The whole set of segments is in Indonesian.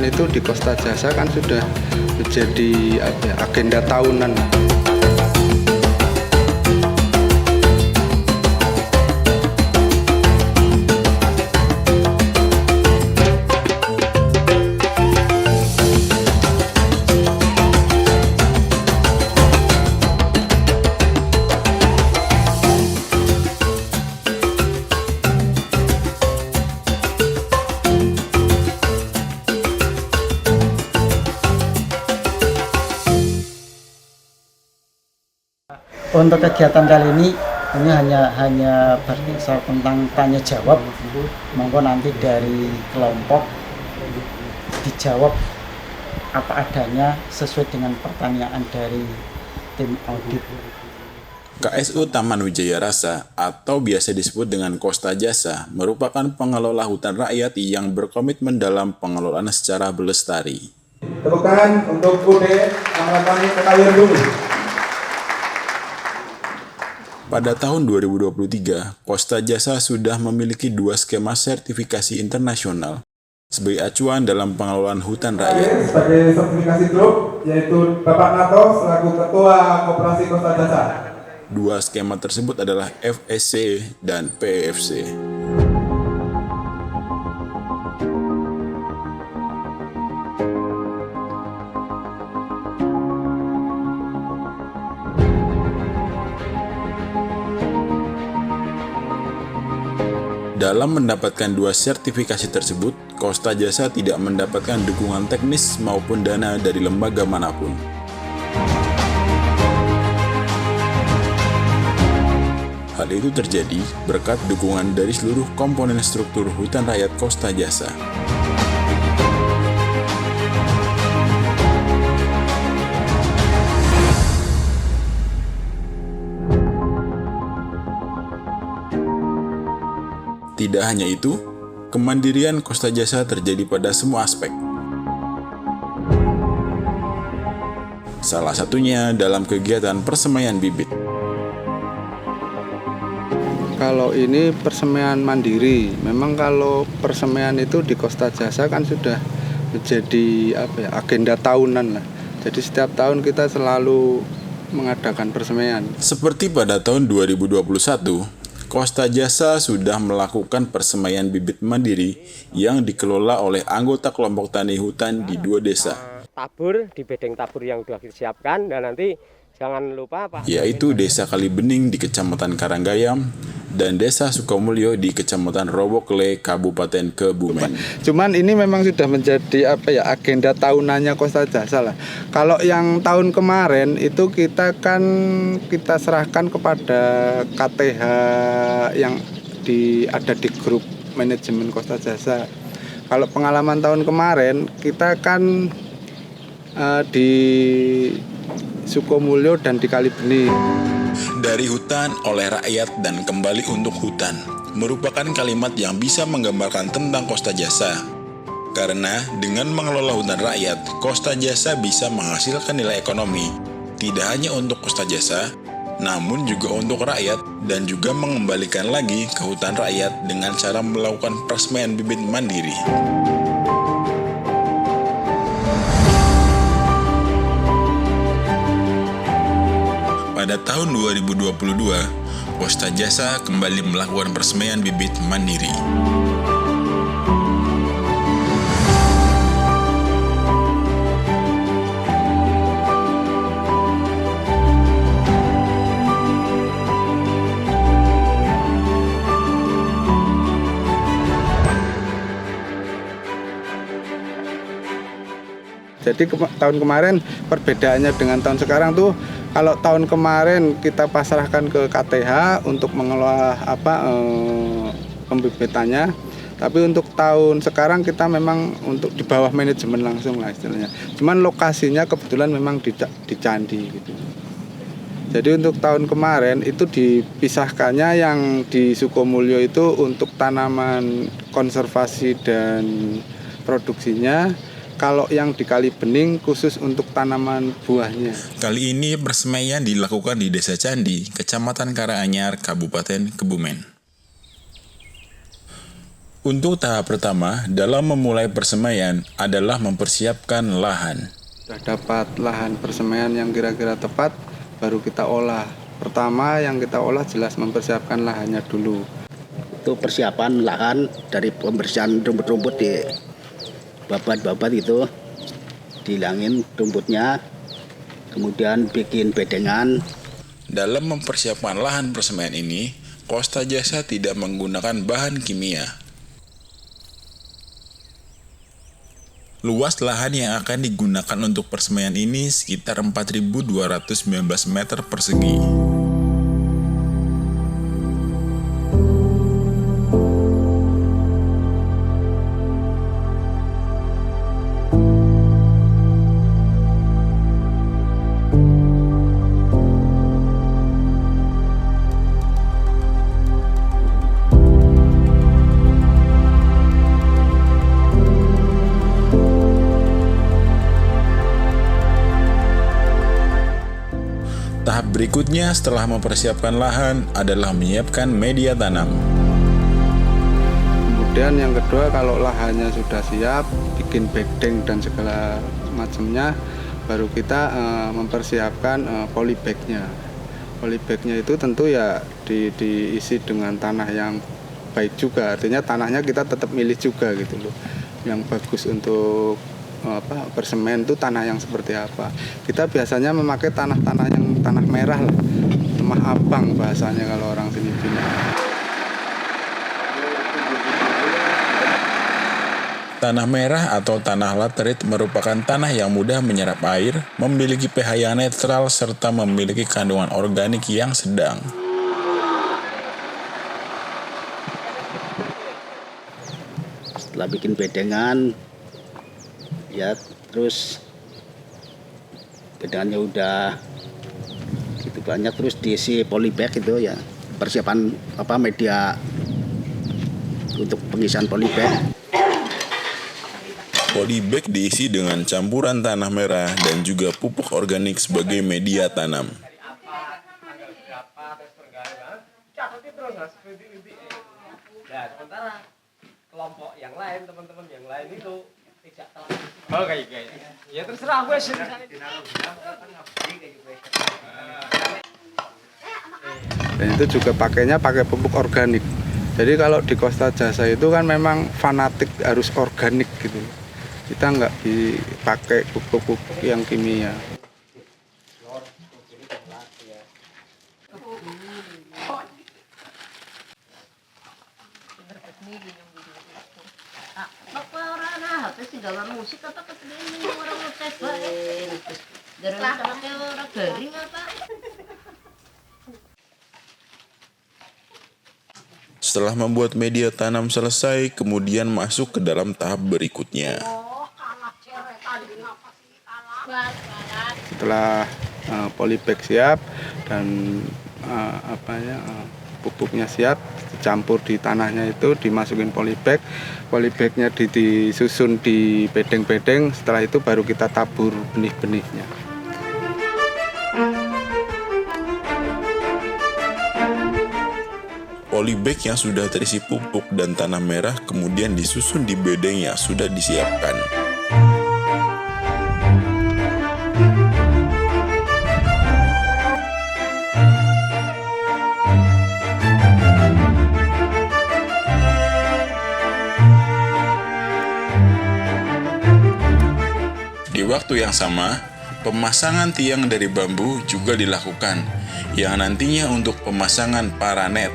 persemaian itu di Kosta Jasa kan sudah menjadi agenda tahunan. Untuk kegiatan kali ini hanya berkisar tentang tanya jawab. Monggo nanti dari kelompok dijawab apa adanya sesuai dengan pertanyaan dari tim audit. KSU Taman Wijaya Rasa atau biasa disebut dengan Kosta Jasa merupakan pengelola hutan rakyat yang berkomitmen dalam pengelolaan secara berlestari. Tepuk tangan untuk UD Amalapani Kekayaan Bumi. Pada tahun 2023, Kosta Jasa sudah memiliki 2 skema sertifikasi internasional sebagai acuan dalam pengelolaan hutan rakyat. Sebagai sertifikasi grup, yaitu Bapak Nato selaku Ketua Koperasi Kosta Jasa. 2 skema tersebut adalah FSC dan PEFC. Dalam mendapatkan 2 sertifikasi tersebut, Kosta Jasa tidak mendapatkan dukungan teknis maupun dana dari lembaga manapun. Hal itu terjadi berkat dukungan dari seluruh komponen struktur hutan rakyat Kosta Jasa. Tidak hanya itu, kemandirian Kosta Jasa terjadi pada semua aspek. Salah satunya dalam kegiatan persemaian bibit. Kalau ini persemaian mandiri, memang kalau persemaian itu di Kosta Jasa kan sudah menjadi agenda tahunan lah. Jadi setiap tahun kita selalu mengadakan persemaian. Seperti pada tahun 2021, Kosta Jasa sudah melakukan persemaian bibit mandiri yang dikelola oleh anggota kelompok tani hutan di 2 desa. Tabur di bedeng tabur yang sudah disiapkan, dan nanti jangan lupa yaitu Desa Kalibening di Kecamatan Karanggayam dan Desa Sukamulyo di Kecamatan Robokle, Kabupaten Kebumen. Cuman ini memang sudah menjadi agenda tahunannya Kosta Jasa lah. Kalau yang tahun kemarin itu kita serahkan kepada KTH yang ada di grup manajemen Kosta Jasa. Kalau pengalaman tahun kemarin kita kan di Sukamulyo dan di Kalibening. Dari hutan oleh rakyat dan kembali untuk hutan merupakan kalimat yang bisa menggambarkan tentang Kosta Jasa. Karena dengan mengelola hutan rakyat, Kosta Jasa bisa menghasilkan nilai ekonomi tidak hanya untuk Kosta Jasa, namun juga untuk rakyat, dan juga mengembalikan lagi ke hutan rakyat dengan cara melakukan persemaian bibit mandiri. Pada tahun 2022, Kosta Jasa kembali melakukan persemaian bibit mandiri. Jadi tahun kemarin perbedaannya dengan tahun sekarang tuh, kalau tahun kemarin kita pasrahkan ke KTH untuk mengelola pembibitannya, tapi untuk tahun sekarang kita memang untuk di bawah manajemen langsung lah istilahnya. Cuman lokasinya kebetulan memang di Candi gitu. Jadi untuk tahun kemarin itu dipisahkannya yang di Sukamulyo itu untuk tanaman konservasi dan produksinya. Kalau yang di Kalibening khusus untuk tanaman buahnya. Kali ini persemaian dilakukan di Desa Candi, Kecamatan Karanganyar, Kabupaten Kebumen. Untuk tahap pertama dalam memulai persemaian adalah mempersiapkan lahan. Sudah dapat lahan persemaian yang kira-kira tepat, baru kita olah. Pertama yang kita olah jelas mempersiapkan lahannya dulu. Itu persiapan lahan dari pembersihan rumput-rumput di babat-babat itu, dihilangin rumputnya, kemudian bikin bedengan. Dalam mempersiapkan lahan persemaian ini, Kosta Jasa tidak menggunakan bahan kimia. Luas lahan yang akan digunakan untuk persemaian ini sekitar 4.219 meter persegi. Tahap berikutnya setelah mempersiapkan lahan adalah menyiapkan media tanam. Kemudian yang kedua, kalau lahannya sudah siap, bikin bedeng dan segala macamnya, baru kita mempersiapkan polybagnya. Polybagnya itu tentu ya diisi dengan tanah yang baik juga, artinya tanahnya kita tetap milih juga gitu loh. Yang bagus untuk persemen itu tanah yang seperti apa. Kita biasanya memakai tanah-tanah yang tanah merah lah, tanah abang bahasanya kalau orang sini bilang. Tanah merah atau tanah laterit merupakan tanah yang mudah menyerap air, memiliki pH yang netral, serta memiliki kandungan organik yang sedang. Setelah bikin bedengan, ya terus bedengannya udah gitu banyak, terus diisi polybag itu ya, persiapan media untuk pengisian polybag. Polybag diisi dengan campuran tanah merah dan juga pupuk organik sebagai media tanam. Nah, sementara kelompok yang lain, teman-teman yang lain itu tidak tahu. Oh, kayak ya terserah gue sih. Dan itu juga pakainya pakai pupuk organik. Jadi kalau di Kosta Jasa itu kan memang fanatik harus organik gitu. Kita nggak dipakai pupuk yang kimia. Dalam musik apa kesini orang ngetes baik dari orang garing apa. Setelah membuat media tanam selesai, kemudian masuk ke dalam tahap berikutnya. Setelah polybag siap dan pupuknya siap, dicampur di tanahnya itu, dimasukin polybag. Polybagnya disusun di bedeng-bedeng. Setelah itu baru kita tabur benih-benihnya. Polybag yang sudah terisi pupuk dan tanah merah kemudian disusun di bedeng yang sudah disiapkan. Di waktu yang sama, pemasangan tiang dari bambu juga dilakukan, yang nantinya untuk pemasangan paranet.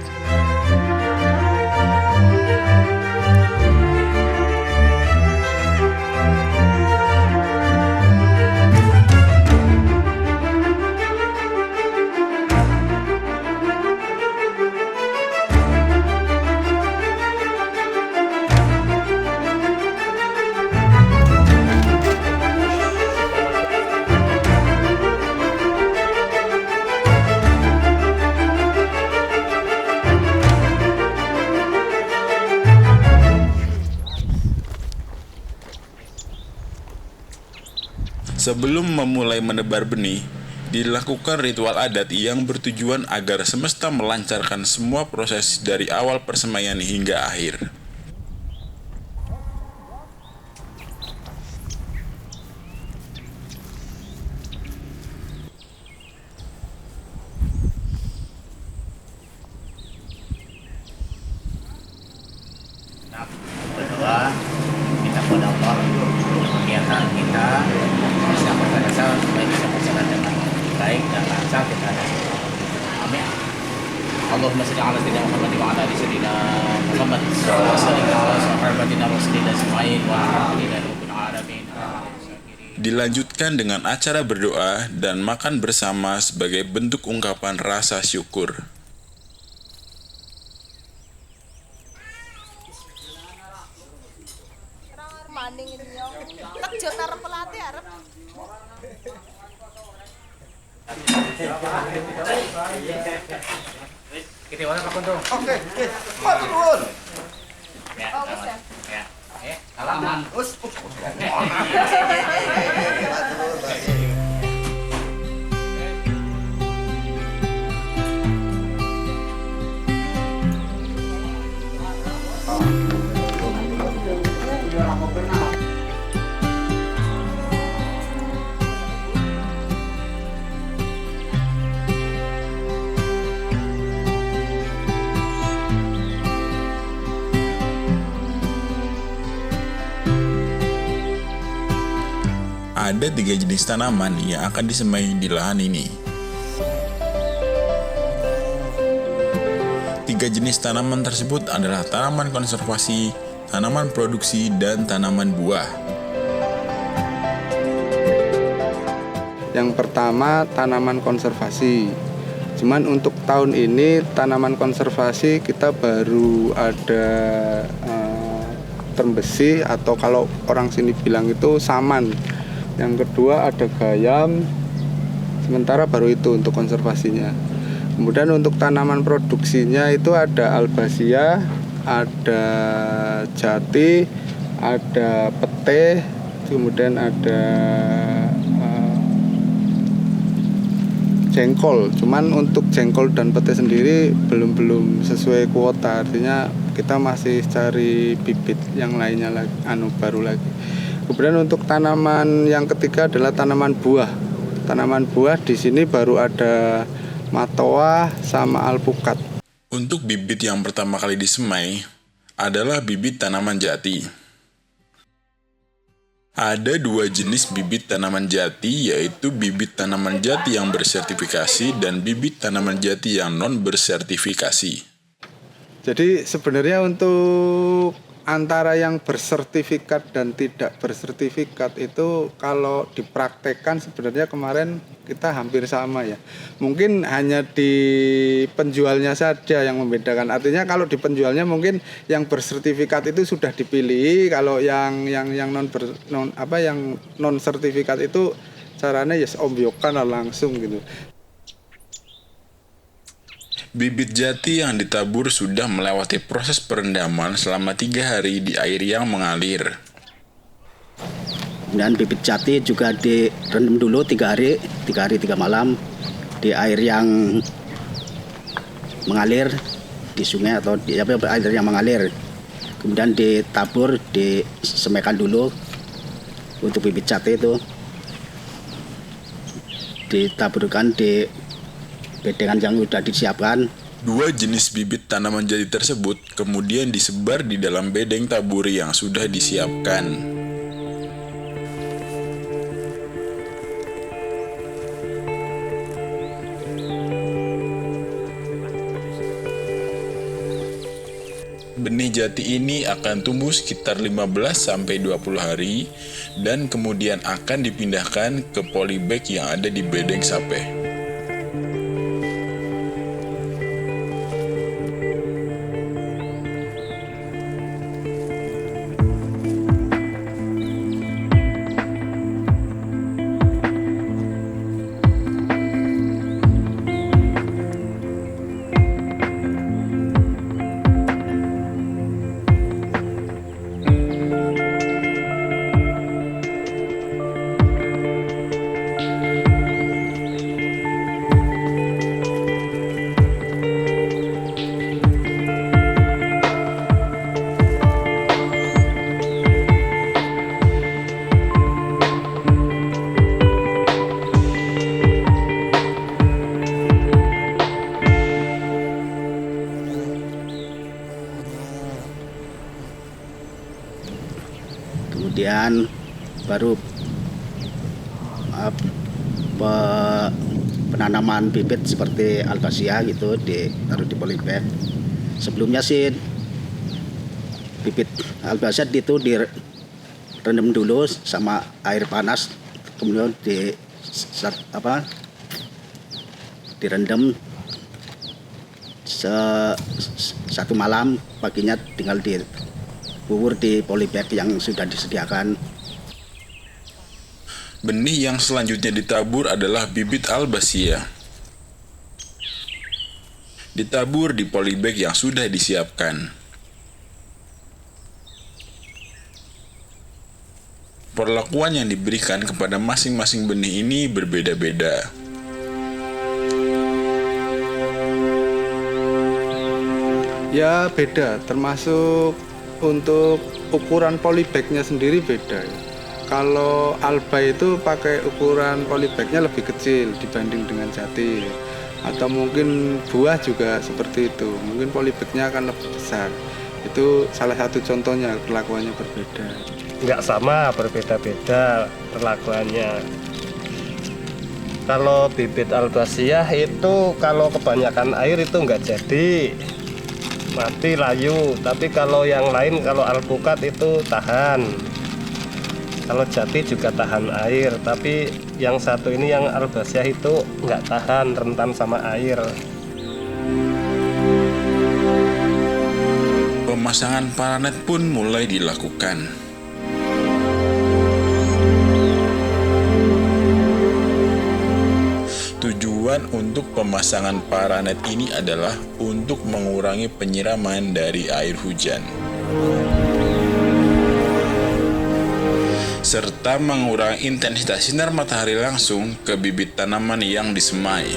Sebelum memulai menebar benih, dilakukan ritual adat yang bertujuan agar semesta melancarkan semua proses dari awal persemaian hingga akhir. Allahumma salli ala sayyidina Muhammad wa ala ali sayyidina Muhammad wa sallim ala sahabatina rasulillah ajma'in walhamdulillahi rabbil alamin. Dilanjutkan dengan acara berdoa dan makan bersama sebagai bentuk ungkapan rasa syukur. Kita warna kapan tuh? Oke. Matur nuwun. Ya. Halaman. Ada 3 jenis tanaman yang akan disemai di lahan ini. 3 jenis tanaman tersebut adalah tanaman konservasi, tanaman produksi, dan tanaman buah. Yang pertama tanaman konservasi. Cuman untuk tahun ini tanaman konservasi kita baru ada term besi atau kalau orang sini bilang itu saman. Yang kedua ada gayam, sementara baru itu untuk konservasinya. Kemudian untuk tanaman produksinya itu ada albasia, ada jati, ada pete, kemudian ada jengkol. Cuman untuk jengkol dan pete sendiri belum sesuai kuota, artinya kita masih cari bibit yang lainnya lagi, baru lagi. Kemudian untuk tanaman yang ketiga adalah tanaman buah. Tanaman buah di sini baru ada matoa sama alpukat. Untuk bibit yang pertama kali disemai adalah bibit tanaman jati. Ada 2 jenis bibit tanaman jati, yaitu bibit tanaman jati yang bersertifikasi dan bibit tanaman jati yang non bersertifikasi. Jadi sebenarnya untuk antara yang bersertifikat dan tidak bersertifikat itu kalau dipraktekkan sebenarnya kemarin kita hampir sama ya. Mungkin hanya di penjualnya saja yang membedakan. Artinya kalau di penjualnya mungkin yang bersertifikat itu sudah dipilih, kalau yang non sertifikat itu caranya ya ombyokan langsung gitu. Bibit jati yang ditabur sudah melewati proses perendaman selama 3 hari di air yang mengalir. Dan bibit jati juga direndam dulu 3 hari 3 malam di air yang mengalir di sungai atau di air yang mengalir. Kemudian ditabur, disemaikan dulu untuk bibit jati itu. Ditaburkan di bedengan yang sudah disiapkan. 2 jenis bibit tanaman jati tersebut kemudian disebar di dalam bedeng tabur yang sudah disiapkan. Benih jati ini akan tumbuh sekitar 15-20 hari dan kemudian akan dipindahkan ke polybag yang ada di bedeng sape. Kemudian baru penanaman bibit seperti albazia gitu ditaruh di polybag. Sebelumnya sih bibit albazia itu direndam dulu sama air panas, kemudian direndam satu malam, paginya tinggal dibubur di polybag yang sudah disediakan. Benih yang selanjutnya ditabur adalah bibit albazia. Ditabur di polybag yang sudah disiapkan. Perlakuan yang diberikan kepada masing-masing benih ini berbeda-beda. Ya beda, termasuk untuk ukuran polybagnya sendiri beda ya. Kalau alba itu pakai ukuran polybagnya lebih kecil dibanding dengan jati. Atau mungkin buah juga seperti itu, mungkin polybagnya akan lebih besar. Itu salah satu contohnya, perlakuannya berbeda. Nggak sama, berbeda-beda perlakuannya. Kalau bibit albazia itu kalau kebanyakan air itu nggak jadi, mati layu. Tapi kalau yang lain, kalau alpukat itu tahan. Kalau jati juga tahan air, tapi yang satu ini yang albazia itu nggak tahan, rentan sama air. Pemasangan paranet pun mulai dilakukan. Tujuan untuk pemasangan paranet ini adalah untuk mengurangi penyiraman dari air hujan, serta mengurangi intensitas sinar matahari langsung ke bibit tanaman yang disemai.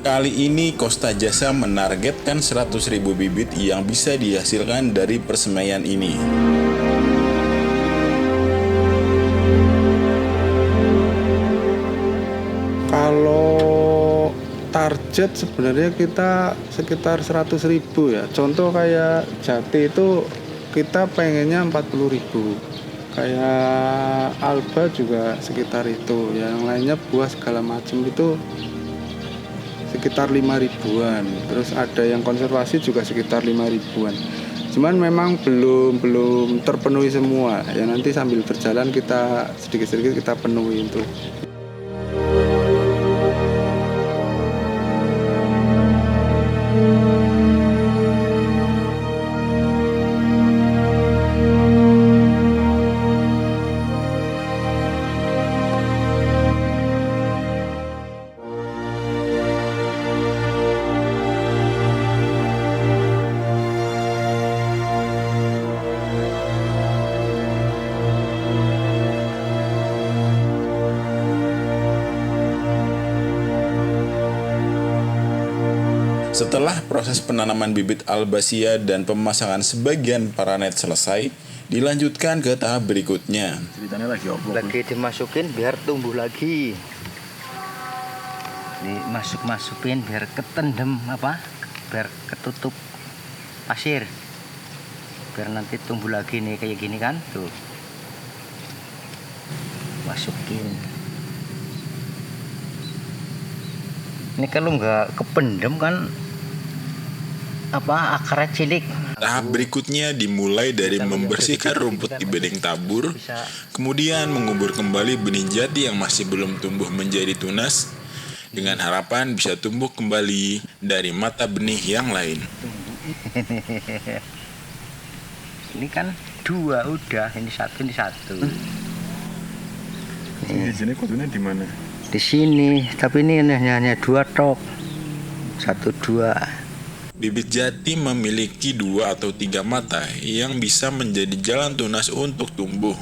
Kali ini Kosta Jasa menargetkan 100.000 bibit yang bisa dihasilkan dari persemaian ini. Kalau target sebenarnya kita sekitar 100.000 ya. Contoh kayak jati itu kita pengennya 40.000. Kayak alba juga sekitar itu. Yang lainnya buah segala macam itu sekitar 5.000-an. Terus ada yang konservasi juga sekitar 5.000-an. Cuman memang belum terpenuhi semua. Ya nanti sambil berjalan kita sedikit-sedikit kita penuhi untuk. Setelah proses penanaman bibit albazia dan pemasangan sebagian paranet selesai, dilanjutkan ke tahap berikutnya. Lagi dimasukin biar tumbuh lagi. Dimasuk-masukin biar ketendem biar ketutup pasir. Biar nanti tumbuh lagi nih kayak gini kan, tuh. Masukin. Ini kalau nggak kependem kan akarnya cilik. Tahap berikutnya dimulai dari membersihkan rumput di bedeng tabur, kemudian mengubur kembali benih jati yang masih belum tumbuh menjadi tunas, dengan harapan bisa tumbuh kembali dari mata benih yang lain. Ini kan dua udah, ini satu. Di sini kudunya di mana? Di sini, tapi ini hanya dua tok. 1, 2. Bibit jati memiliki 2 atau 3 mata yang bisa menjadi jalan tunas untuk tumbuh.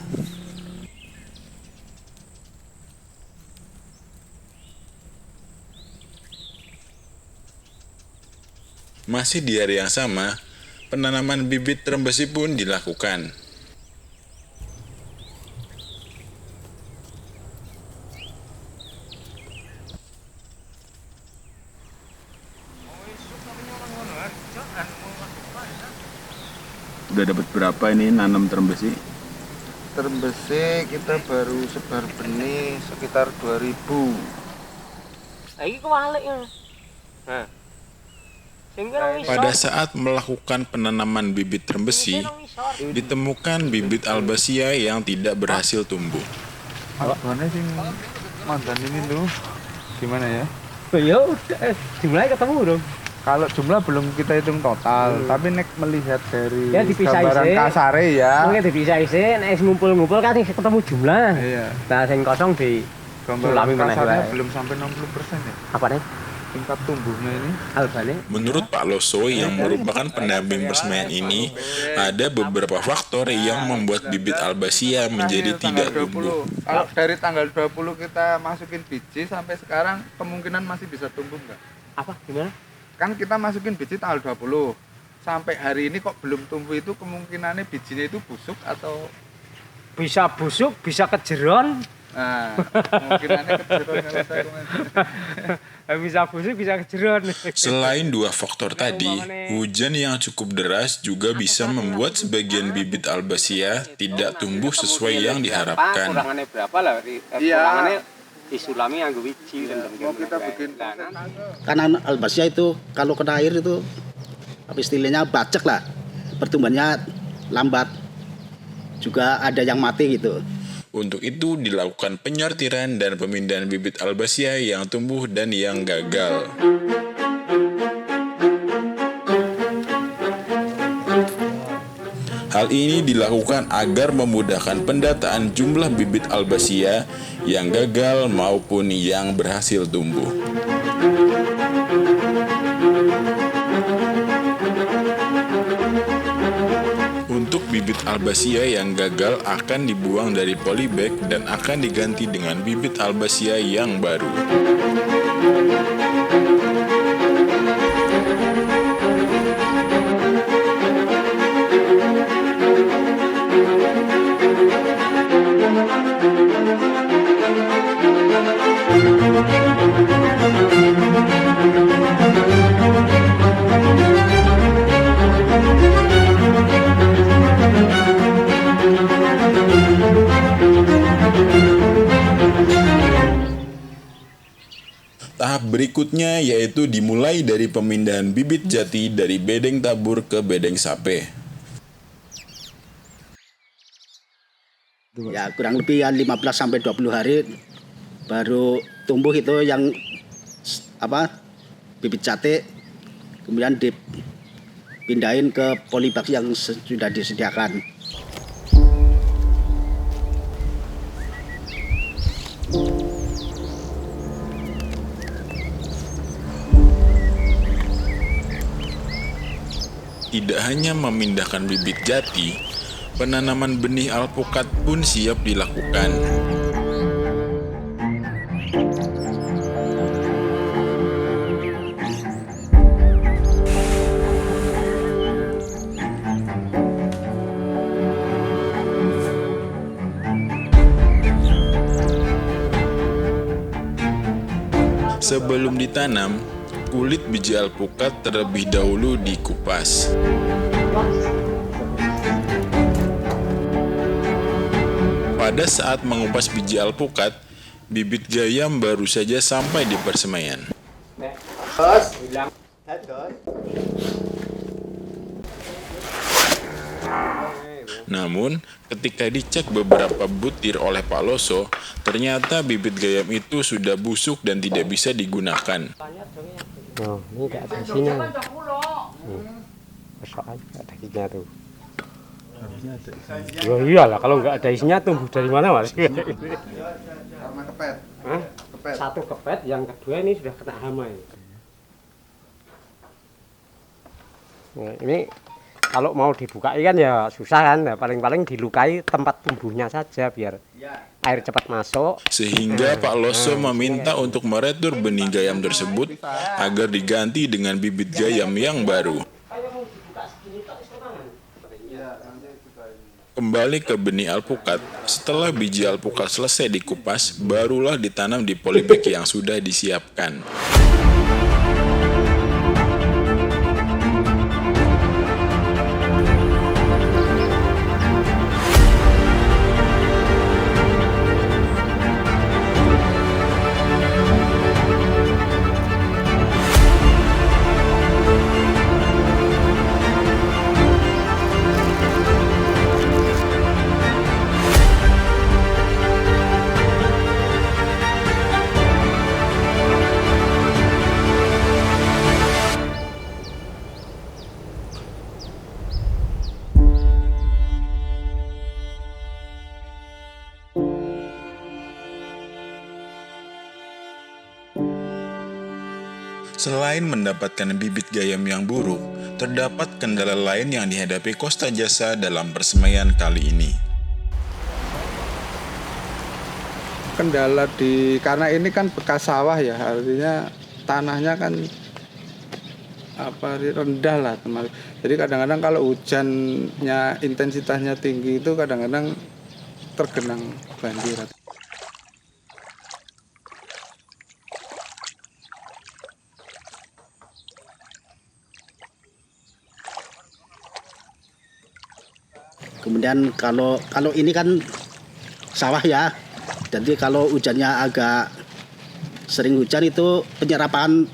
Masih di hari yang sama, penanaman bibit trembesi pun dilakukan. Udah dapat berapa ini nanam trembesi? Trembesi kita baru sebar benih sekitar 2000. Iki kewalik ya. Nah. Pada saat melakukan penanaman bibit trembesi, ditemukan bibit albasia yang tidak berhasil tumbuh. Mana sih mantan ini tuh? Gimana ya? Ya udah, dimulai ketemu dong. Kalau jumlah belum kita hitung total, tapi nek melihat dari Ya, dipisahi gambaran sih. kasare ya. Mungkin dipisahi sih, nek ngumpul-ngumpul kan sing ketemu jumlah. Iya. Nah, sing kosong di Gambaran sulami meneh kasarnya wae. belum sampai 60% ya. Apa nih? Tingkat tumbuhnya ini. Albane. Menurut Pak Loso yang merupakan pendamping persemaian ini, ada beberapa faktor yang membuat bibit albasia menjadi tidak tumbuh. Kalau dari tanggal 20 kita masukin biji sampai sekarang kemungkinan masih bisa tumbuh nggak? Apa gimana? Kan kita masukin biji tanggal 20. Sampai hari ini kok belum tumbuh, itu kemungkinannya bijinya itu busuk atau Bisa busuk, bisa kejeron. nah, kemungkinannya kejeron kalau saya komentar. Bisa busuk, bisa kejeron. Selain 2 faktor tadi, hujan yang cukup deras juga bisa membuat sebagian bibit albasia tidak tumbuh sesuai yang diharapkan. Kurangannya berapa lah? Iya. Disulami nganggo wiji Mau kita bikin Karena albasia itu kalau kena air itu apa istilahnya bacek lah, pertumbuhannya lambat, juga ada yang mati gitu. Untuk itu dilakukan penyortiran dan pemindahan bibit albasia yang tumbuh dan yang gagal. Hal ini dilakukan agar memudahkan pendataan jumlah bibit albasia yang gagal maupun yang berhasil tumbuh. Untuk bibit albasia yang gagal akan dibuang dari polybag dan akan diganti dengan bibit albasia yang baru. Tahap berikutnya yaitu dimulai dari pemindahan bibit jati dari bedeng tabur ke bedeng sape. Ya kurang lebih ya 15 sampai 20 hari baru tumbuh itu yang bibit jati, kemudian dipindahin ke polybag yang sudah disediakan. Tidak hanya memindahkan bibit jati, penanaman benih alpukat pun siap dilakukan. Sebelum ditanam, kulit biji alpukat terlebih dahulu dikupas. Pada saat mengupas biji alpukat, bibit gayam baru saja sampai di persemaian. Namun, ketika dicek beberapa butir oleh Pak Loso, ternyata bibit gayam itu sudah busuk dan tidak bisa digunakan. Oh, ini nggak ada isinya. Persoalan nggak ada isinya tuh. Oh iyalah, kalau nggak ada isinya tumbuh dari mana mas? Karena kepet. Hah? Kepet. Satu kepet, yang kedua ini sudah kena hama ini. Nah, ini kalau mau dibuka kan ya susah kan, ya, paling-paling dilukai tempat tumbuhnya saja biar air cepat masuk. Sehingga Pak Loso meminta untuk meretur benih gayam tersebut agar diganti dengan bibit gayam yang baru. Kembali ke benih alpukat, setelah biji alpukat selesai dikupas, barulah ditanam di polybag yang sudah disiapkan. Selain mendapatkan bibit gayam yang buruk, terdapat kendala lain yang dihadapi Kosta Jasa dalam persemaian kali ini. Kendala karena ini kan bekas sawah ya, artinya tanahnya kan rendah lah teman. Jadi kadang-kadang kalau hujannya intensitasnya tinggi itu kadang-kadang tergenang banjir. Kemudian kalau ini kan sawah ya, jadi kalau hujannya agak sering hujan itu penyerapan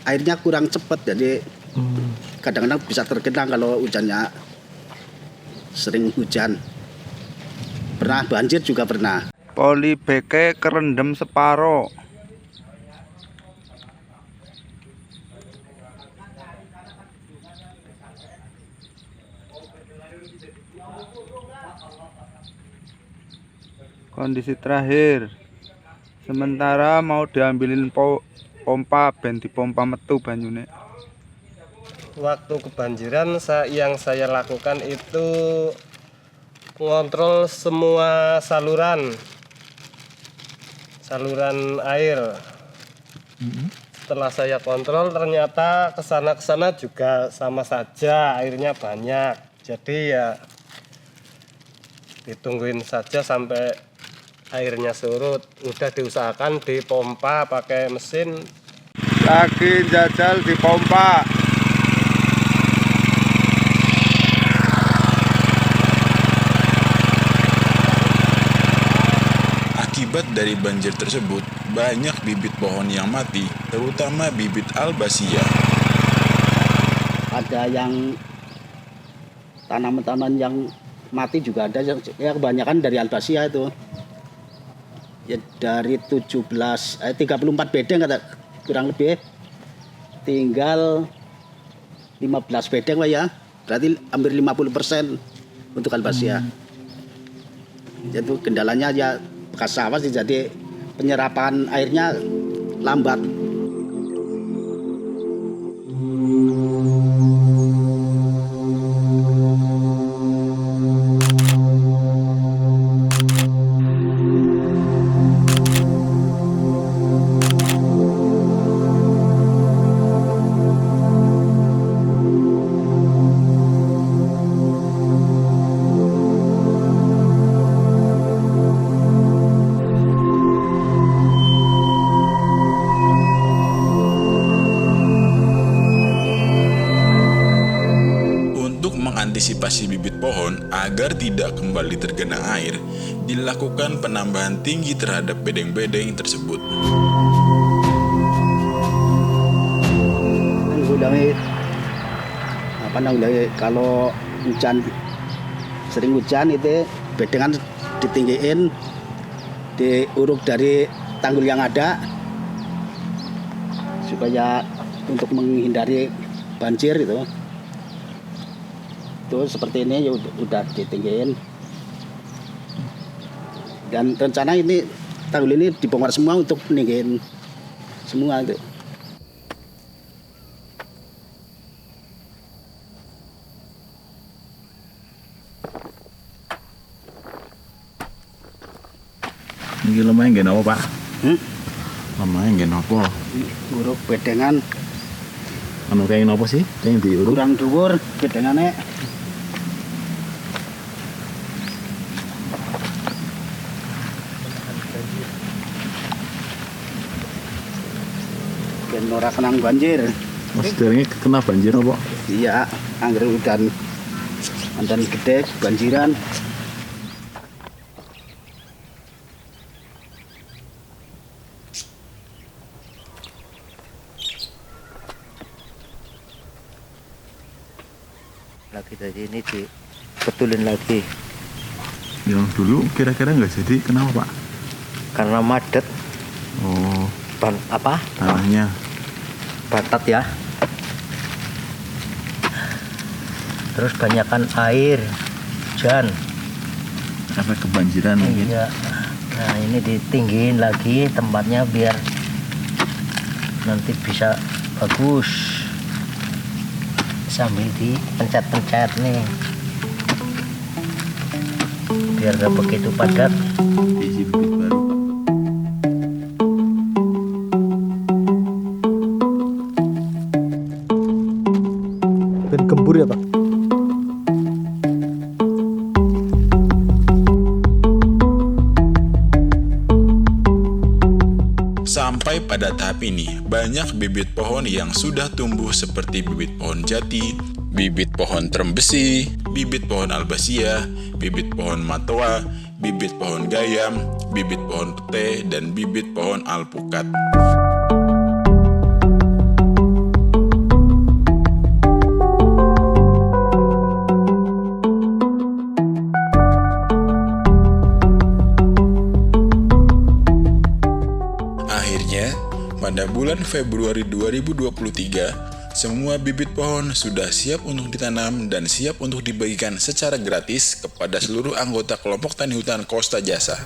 airnya kurang cepat, jadi kadang-kadang bisa tergenang kalau hujannya sering hujan. Pernah banjir juga pernah. Polybag kerendam separo. Kondisi terakhir, sementara mau diambilin pompa ben dipompa metu banyune. Waktu kebanjiran yang saya lakukan itu ngontrol semua saluran air. Setelah saya kontrol ternyata kesana juga sama saja airnya banyak. Jadi ya ditungguin saja sampai airnya surut. Udah diusahakan dipompa pakai mesin. Lagi jajal dipompa. Akibat dari banjir tersebut, banyak bibit pohon yang mati, terutama bibit albasia. Ada yang tanaman-tanaman yang mati juga ada, ya kebanyakan dari albasia itu. Ya dari 34 bedeng kurang lebih, tinggal 15 bedeng lah ya, berarti hampir 50% untuk albasia. Jadi kendalanya ya bekas sawah sih, jadi penyerapan airnya lambat. Mengantisipasi bibit pohon agar tidak kembali tergenang air, dilakukan penambahan tinggi terhadap bedeng-bedeng tersebut. Kalau sering hujan itu bedengan ditinggiin, diuruk dari tanggul yang ada supaya untuk menghindari banjir itu. Tuh seperti ini ya udah ditinggiin, dan rencana ini tanggul ini dibongkar semua untuk meninggiin semua itu. Iki lemah nggih napa, Pak? Lemah nggih napa? Nguruk bedengan Anu kayak napa sih? Kayak diuruk. kurang dhuwur bedengane. Ben ora kenang banjir. Mas derenge kena banjir apa? Iya, angger udan gede banjiran. Lagi tadi ini dibetulin lagi Yang dulu kira-kira nggak jadi, kenapa, Pak? karena madet Oh, tanahnya. batat ya. Terus banyakan air hujan. Karena kebanjiran mungkin. Iya. Nah ini ditinggiin lagi tempatnya biar nanti bisa bagus sambil dipencet-pencet nih biar gak begitu padat. Isi bibit baru, Pak. Ben gembur ya, Pak. Sampai pada tahap ini, banyak bibit pohon yang sudah tumbuh seperti bibit pohon jati, bibit pohon trembesi, bibit pohon albasia, bibit pohon matoa, bibit pohon gayam, bibit pohon pete, dan bibit pohon alpukat. Akhirnya, pada bulan Februari 2023, semua bibit pohon sudah siap untuk ditanam dan siap untuk dibagikan secara gratis kepada seluruh anggota kelompok tani hutan Kosta Jasa.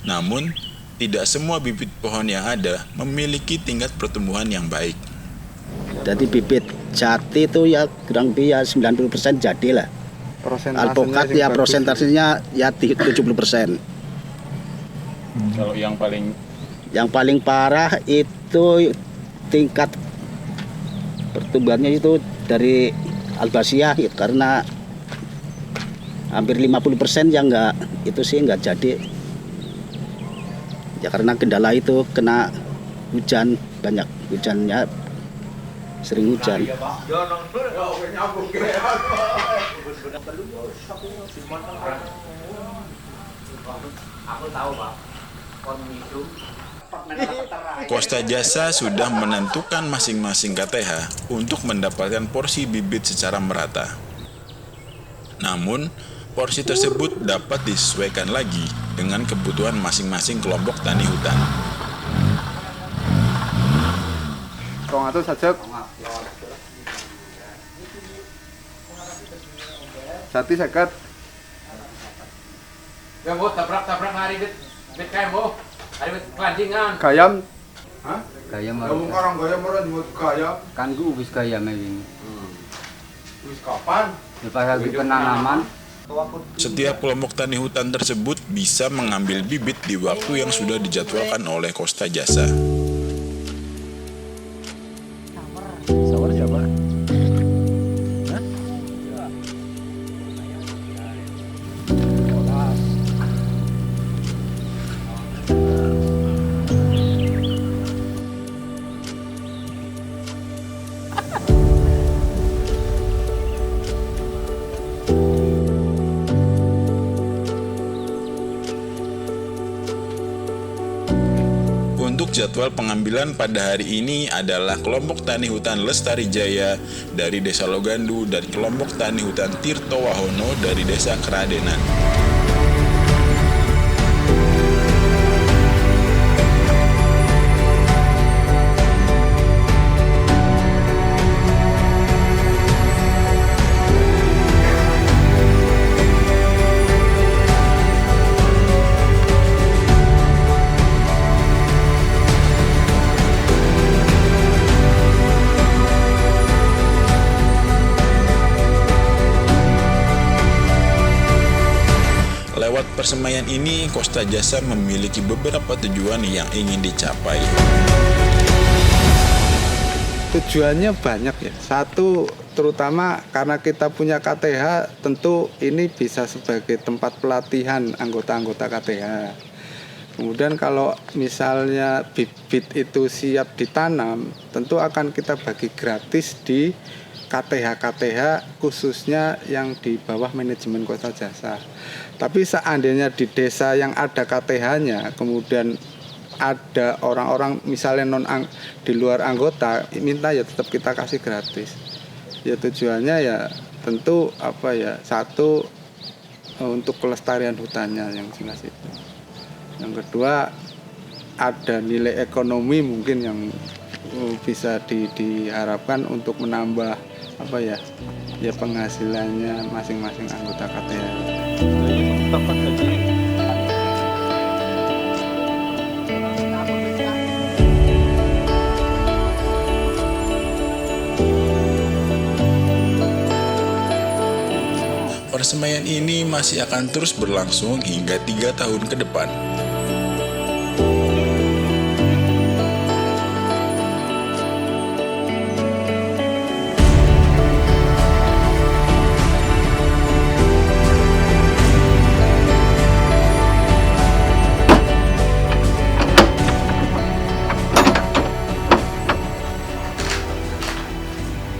Namun, tidak semua bibit pohon yang ada memiliki tingkat pertumbuhan yang baik. Jadi bibit jati itu ya kurang lebih ya 90% jadi lah. Alpukat ya prosentasenya ya 70%. Kalau yang paling parah itu tingkat pertumbuhannya itu dari albasia itu karena hampir 50% yang itu sih enggak jadi. Ya karena kendala itu kena hujan, banyak hujannya, sering hujan. Kosta Jasa sudah menentukan masing-masing KTH untuk mendapatkan porsi bibit secara merata. Namun, porsi tersebut dapat disesuaikan lagi dengan kebutuhan masing-masing kelompok tani hutan. 200 saja. Jati 50. Ya Bu, tabrak hari bit kayak Bu. Hari bit kelancingan. Gayam. Hah? Gayam Kamu orang gayam orang nyebut gayam. kan gue wis gayam ini. Wis kapan? Lepas lagi penanaman. Setiap kelompok tani hutan tersebut bisa mengambil bibit di waktu yang sudah dijadwalkan oleh Kosta Jasa. Sawer siapa? Untuk jadwal pengambilan pada hari ini adalah kelompok tani hutan Lestari Jaya dari Desa Logandu dan kelompok tani hutan Tirto Wahono dari Desa Keradenan. persemaian ini, Kosta Jasa memiliki beberapa tujuan yang ingin dicapai. Tujuannya banyak ya. Satu, terutama karena kita punya KTH, tentu ini bisa sebagai tempat pelatihan anggota-anggota KTH. Kemudian kalau misalnya bibit itu siap ditanam, tentu akan kita bagi gratis di KTH-KTH khususnya yang di bawah manajemen Kosta Jasa. Tapi seandainya di desa yang ada KTH-nya, kemudian ada orang-orang misalnya di luar anggota minta, ya tetap kita kasih gratis. Ya tujuannya ya tentu satu untuk kelestarian hutannya yang jelas itu. Yang kedua ada nilai ekonomi mungkin yang bisa diharapkan untuk menambah penghasilannya masing-masing anggota KTH. Persemaian ini masih akan terus berlangsung hingga 3 tahun ke depan.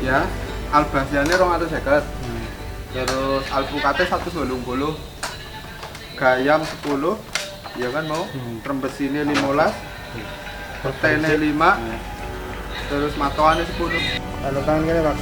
Ya, albasiane 250. Terus alpukate 180. Gayam 10. Ya kan mau? Rembesine 15. Petene 5. Terus matoane 10. Kalau tangan kene, Pak.